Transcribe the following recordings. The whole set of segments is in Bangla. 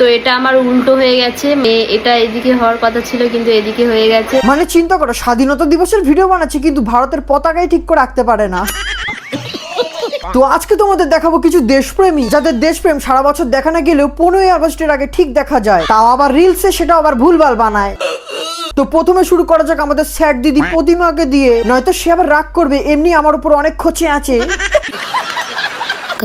তো এটা আমার উল্টো হয়ে গেছে, এটা এদিকে হওয়ার কথা ছিল কিন্তু এদিকে হয়ে গেছে। মানে চিন্তা করো, স্বাধীনতা দিবসের ভিডিও বানাচ্ছে কিন্তু ভারতের পতাকাই ঠিক করে রাখতে পারে না। তো আজকে তোমাদের দেখাবো কিছু দেশপ্রেমী যাদের দেশপ্রেম সারা বছর দেখা না গেলেও 15ই আগস্টের আগে ঠিক দেখা যায়, তাও আবার রিলসে সেটা আবার ভুলভাল বানায়। তো প্রথমে শুরু করা যাক আমাদের স্যাড দিদি প্রতিমাকে দিয়ে, নয়তো সে আবার রাগ করবে, এমনি আমার উপর অনেক খোঁচে আছে।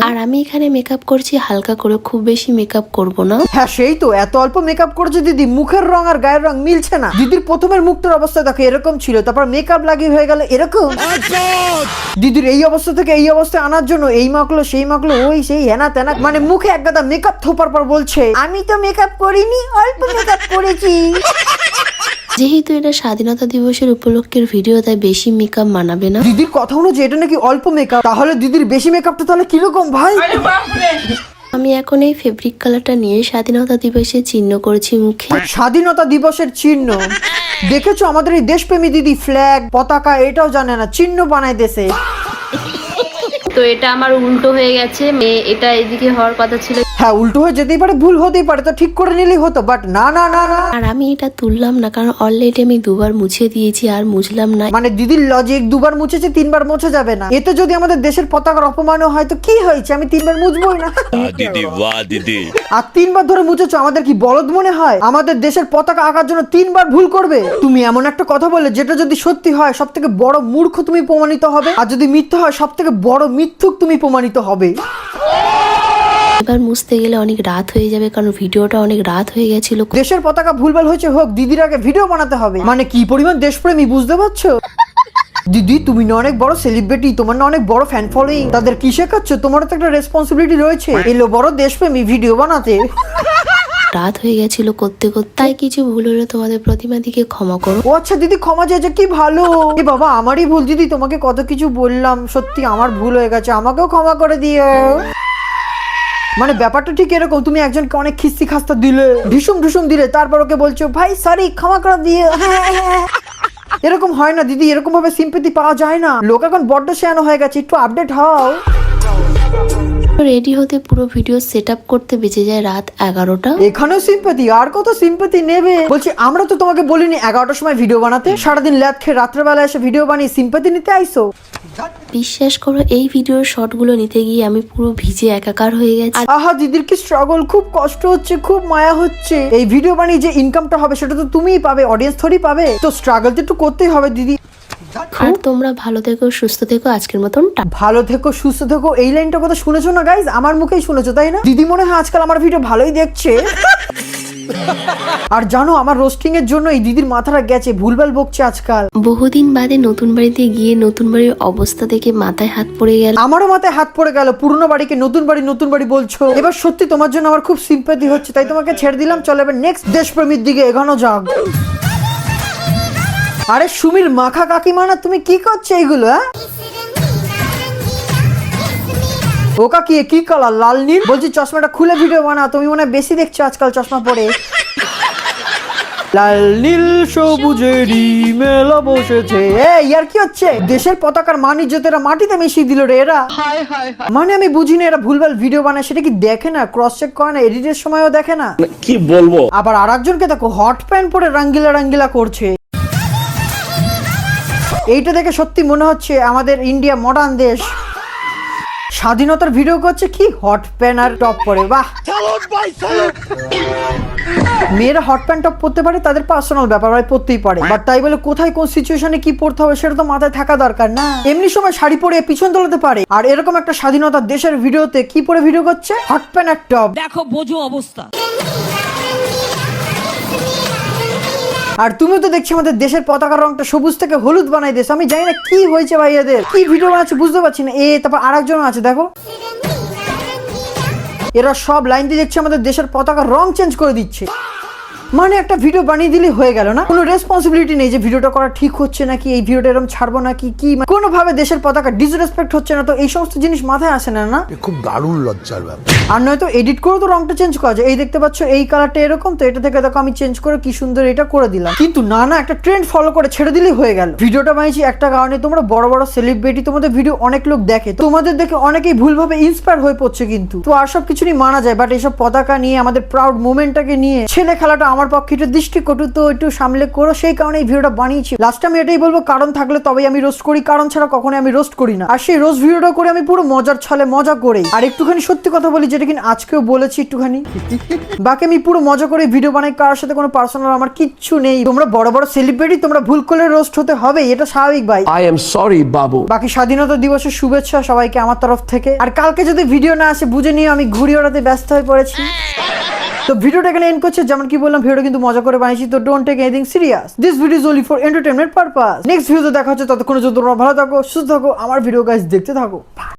আর আমি এখানে মেকআপ করছি হালকা করে, খুব বেশি মেকআপ করব না। হ্যাঁ সেই তো, এত অল্প মেকআপ করেছে দিদি, মুখের রং আর গায়ের রং মিলছে না। দিদির প্রথমের মুখটার অবস্থা দেখো এরকম ছিল, তারপর মেকআপ লাগিয়ে হয়ে গেল এরকম। দিদির এই অবস্থা থেকে এই অবস্থায় আনার জন্য এই মাখলো সেই মাখলো, ওই সেই হেনা তেনা, মানে মুখে এক গাদা মেকআপ থোপার পর বলছে আমি তো মেকআপ করিনি, অল্প মেকআপ করেছি। যেহেতু এটা স্বাধীনতা দিবসের উপলক্ষের ভিডিও, তাই বেশি মেকআপ মানাবে না। দিদির কথা অনুযায়ী এটা নাকি অল্প মেকআপ, তাহলে দিদির বেশি মেকআপটা তাহলে কিরকম ভাই? আমি এখন এই ফেব্রিক কালারটা নিয়ে স্বাধীনতা দিবসে চিহ্ন করেছি মুখে। স্বাধীনতা দিবসের চিহ্ন দেখেছো? আমাদের এই দেশপ্রেমী দিদি ফ্ল্যাগ পতাকা এটাও জানে না, চিহ্ন বানায় দেশে। তো এটা আমার উল্টো হয়ে গেছে, এটা এদিকে হওয়ার কথা ছিল। হ্যাঁ উল্টো হয়ে যেতেই পারে, ভুল হতেই পারে, তো ঠিক করে নিলেই হতো, বাট না না না না। আর আমি এটা তুললাম না কারণ অলরেডি আমি দুবার মুছে দিয়েছি আর মুছলাম না। মানে দিদির লজিক, দুবার মুছেছে তিনবার মুছে যাবে না। এতে যদি আমাদের দেশের পতাকার অপমান হয় তো কি হয়েছে, আমি তিনবার মুছবই না। দিদি বাহ দিদি। আর তিনবার ধরে মুছেছো, আমাদের কি বলদ মনে হয় আমাদের দেশের পতাকা আঁকার জন্য তিনবার ভুল করবে? তুমি এমন একটা কথা বললে যেটা যদি সত্যি হয় সব থেকে বড় মূর্খ তুমি প্রমাণিত হবে, আর যদি মিথ্যা হয় সব থেকে বড় মিথ্যুক তুমি প্রমাণিত হবে। এবার মুছতে গেলে অনেক রাত হয়ে যাবে কারণ ভিডিওটা অনেক রাত হয়ে গেছিল। দেশের পতাকা ভুলভাল হয়েছে হোক, দিদির আগে ভিডিও বানাতে হবে। মানে কি পরিমাণ দেশপ্রেমী বুঝতে পারছো? দিদি তুমি না অনেক বড় সেলিব্রিটি, তোমার না অনেক বড় ফ্যান ফলোইং, তাদের কি শেখাচ্ছ? তোমারও তো একটা রেসপন্সিবিলিটি রয়েছে, এলো বড় দেশপ্রেমী ভিডিও বানাতে। রাত হয়ে গেছিল করতে করতে, তাই কিছু ভুল হলে তোমাদের প্রতিমা দিকে ক্ষমা করো। ও আচ্ছা দিদি ক্ষমা চাইছে, কি ভালো। এ বাবা আমারই ভুল দিদি, তোমাকে কত কিছু বললাম, সত্যি আমার ভুল হয়ে গেছে, আমাকেও ক্ষমা করে দিও। মানে ব্যাপারটা ঠিক এরকম, তুমি একজনকে অনেক খিস্তি খাস্তা দিলে, ঢিসুম ঢুসুম দিলে, তারপর ওকে বলছো ভাই সরি ক্ষমা করে দিয়ে। এরকম হয় না দিদি, এরকম ভাবে সিম্পেথি পাওয়া যায় না। লোক এখন বড্ড শেয়ানো হয়ে গেছে, একটু আপডেট হও। রেডি হতে পুরো ভিডিও সেট আপ করতে বেঁচে যায় রাত 11টা। এখানেও সিম্পেথি, আর কত সিম্পেথি নেবে? বলছি আমরা তো তোমাকে বলিনি 11টার সময় ভিডিও বানাতে, সারাদিন ল্যাদ খেয়ে রাত্রেবেলা এসে ভিডিও বানিয়ে সিম্পেথি নিতে আইসো? বিশ্বাস করো এই ভিডিওর শর্টগুলো নিতে গিয়ে আমি পুরো ভিজে একাকার হয়ে গেছি। আহা দিদির কি স্ট্রাগল, খুব কষ্ট হচ্ছে, খুব মায়া হচ্ছে। এই ভিডিও বানিয়ে যে ইনকামটা হবে সেটা তো তুমিই পাবে, অডিয়েন্স থোড়ি পাবে, তো স্ট্রাগল তো একটু করতেই হবে দিদি। আর তোমরা ভালো থেকো সুস্থ থেকো, আজকের মতন ভালো থেকো সুস্থ থেকো, এই লাইনটা কথা শুনেছো না গাইজ? আমার মুখেই শুনেছো তাই না? দিদি মনে হয় আজকাল আমার ভিডিও ভালোই দেখছে। আর জানো আমার রোস্টিং এর জন্য এই দিদির মাথাটা গেছে, ভুলভাল বকছে আজকাল। বহুদিন বাদে নতুন বাড়িতে গিয়ে নতুন বাড়ির অবস্থা দেখে মাথায় হাত পড়ে গেল। আমারও মাথায় হাত পড়ে গেল, পুরনো বাড়িকে নতুন বাড়ি বলছো। এবার সত্যি তোমার জন্য আমার খুব সিম্প্যাথি হচ্ছে, তাই তোমাকে ছেড়ে দিলাম। চলো এবার নেক্সট দেশপ্রেমীর দিকে এগোনো যাক। আরে সুমির মাখা কাকিমা না, তুমি কি করছো এইগুলো? ও কাকি কি কালার, লাল নীল? বলছি চশমাটা খুলে ভিডিও বানা, তুমি মনে হয় বেশি দেখছো আজকাল চশমা পরে। লাল নীল সবুজেরই মেলা বসেছে। ইয়ার কি হচ্ছে? দেশের পতাকার মান ইজ্জতেরা মাটিতে মিশিয়ে দিল রে এরা। মানে আমি বুঝি না, এরা ভুলভাল ভিডিও বানায় সেটা কি দেখে না, ক্রস চেক করে না, এডিটের সময়ও দেখে না। কি বলবো? আবার আরেকজনকে দেখো হট প্যান্ট পরে রাঙ্গিলা রাঙ্গিলা করছে। এইটা দেখে সত্যি মনে হচ্ছে আমাদের ইন্ডিয়া মডার্ন দেশ। স্বাধীনতার ভিডিও করছে কি হট প্যান্ট আর টপ পরে, বাহ। মেয়েরা হট প্যান্ট টপ পরতে পারে, তাদের পার্সোনাল ব্যাপার, ভাই পরতেই পারে, বাট তাই বলে কোথায় কোন সিচুয়েশনে কি পড়তে হবে সেটা তো মাথায় থাকা দরকার না? এমনি সময় শাড়ি পরে পিছন তোলাতে পারে, আর এরকম একটা স্বাধীনতার দেশের ভিডিওতে কি পরে ভিডিও করছে? হট প্যান্ট আর টপ। দেখো বোঝো অবস্থা। আর তুমি তো দেখছি আমাদের দেশের পতাকার রংটা সবুজ থেকে হলুদ বানাই দিয়েছে। আমি জানি না কি হয়েছে ভাই, এদের কি ভিডিও বানাচ্ছে বুঝতে পারছি না। তারপর আরেকজন আছে দেখো, এরা সব লাইন দিয়ে দেখছি আমাদের দেশের পতাকার রং চেঞ্জ করে দিচ্ছে। মানে একটা ভিডিও বানিয়ে দিলে হয়ে গেল না, কোনো রেসপন্সিবিলিটি নেই যে ভিডিওটা করা ঠিক হচ্ছে নাকি, এই ভিডিওটা এরকম ছাড়বো নাকি, কি কোনোভাবে দেশের পতাকা ডিসরেসপেক্ট হচ্ছে না, তো এই সমস্ত জিনিস মাথায় আসে না না। খুব দারুণ লজ্জার ব্যাপার। আর নয়তো এডিট করে তো রংটা চেঞ্জ করা যায়, এই দেখতে পাচ্ছ এই কালারটা এরকম, তো এটা থেকে দেখো আমি চেঞ্জ করে কি সুন্দর এটা করে দিলাম। কিন্তু না না, একটা ট্রেন্ড ফলো করে ছেড়ে দিলেই হয়ে গেল। ভিডিওটা বানিয়েছি একটা কারণে, তোমরা বড় বড় সেলিব্রিটি, তোমাদের ভিডিও অনেক লোক দেখে, তোমাদের দেখে অনেকেই ভুলভাবে ইন্সপায়ার হয়ে পড়ছে, কিন্তু তো আর সব কিছু নিয়ে মানা যায়, বাট এইসব পতাকা নিয়ে আমাদের প্রাউড মুভমেন্টটাকে নিয়ে ছেলে খেলাটা আমার পক্ষে একটু দৃষ্টিকটু, তো একটু সামলে করো, সেই কারণে এই ভিডিওটা বানিয়েছি। লাস্ট আমি এটাই বলবো, কারণ থাকলে তবেই আমি রোস্ট করি, কারণ ছাড়া কখনোই আমি রোস্ট করি না। আর সেই রোস্ট ভিডিওটা করে আমি পুরো মজার ছলে মজা করেই, আর একটুখানি সত্যি কথা বলি, যেটা কিনা আজকেও বলেছি একটুখানি, বাকি আমি পুরো মজা করে ভিডিও বানাই, কারোর সাথে কোনো পার্সোনাল আমার কিচ্ছু নেই। তোমরা বড় বড় সেলিব্রিটি, তোমরা ভুল করলে রোস্ট হতে হবে, এটা স্বাভাবিক ভাই। I am sorry, বাবু। বাকি স্বাধীনতা দিবসের শুভেচ্ছা সবাইকে আমার তরফ থেকে। আর কালকে যদি ভিডিও না আসে বুঝে নিয়ে আমি ঘুড়ি ওড়াতে ব্যস্ত হয়ে পড়েছি। তো ভিডিওটা এখানে এন্ড করছে, যেমন কি বললাম ভিডিওটা কিন্তু মজা করে বানিয়েছি, তো don't take anything serious, this video is only for entertainment purpose. Next ভিডিওতে দেখা হচ্ছে, ততক্ষণে যদি তোমরা ভালো থাকো, সুস্থ থাকো, আমার ভিডিও গাইস দেখতে থাকো।